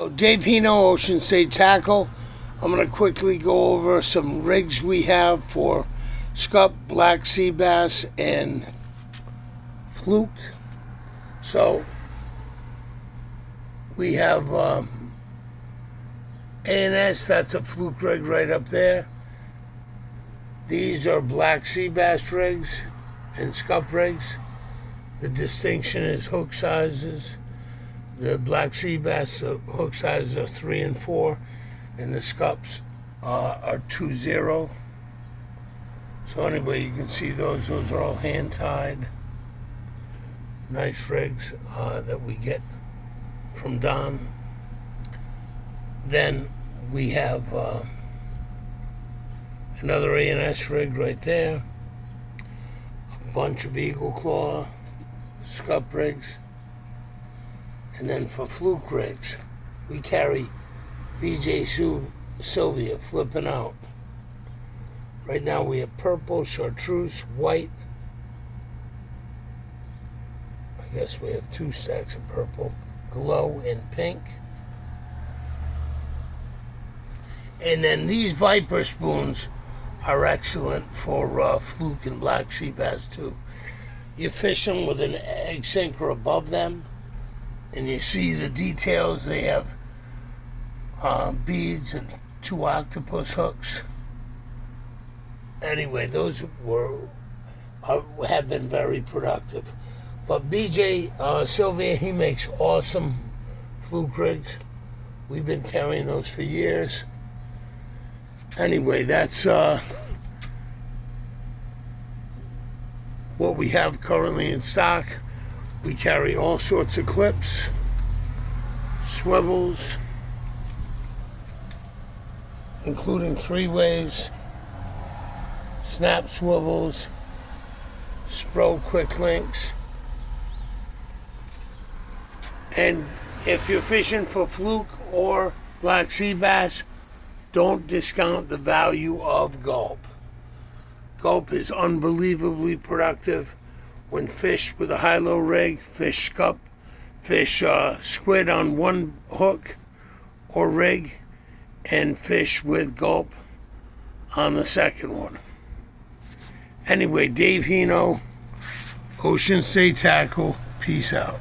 Dave Hino, Ocean State Tackle. I'm going to quickly go over some rigs we have for Scup, black sea bass, and Fluke. So we have A&S, that's a Fluke rig right up there. These are black sea bass rigs and Scup rigs. The distinction is hook sizes. The black sea bass hook sizes are 3 and 4, and the Scups are 2-0. So anyway, you can see those are all hand tied. Nice rigs that we get from Don. Then we have another A&S rig right there. A bunch of Eagle Claw Scup rigs. And then for Fluke rigs, we carry BJ Sylvia flipping out. Right now we have purple, chartreuse, white. I guess we have 2 stacks of purple, glow, and pink. And then these Viper spoons are excellent for Fluke and black sea bass too. You fish them with an egg sinker above them, and you see the details. They have beads and 2 octopus hooks. Anyway, those have been very productive. But BJ Sylvia, he makes awesome Fluke rigs. We've been carrying those for years. Anyway, that's what we have currently in stock. We carry all sorts of clips, swivels, including 3-ways, snap swivels, SPRO quick links. And if you're fishing for Fluke or black sea bass, don't discount the value of Gulp. Gulp is unbelievably productive when fished with a high-low rig. Fish Scup, fish squid on 1 hook or rig, and fish with Gulp on the 2nd one. Anyway, Dave Hino, Ocean State Tackle, peace out.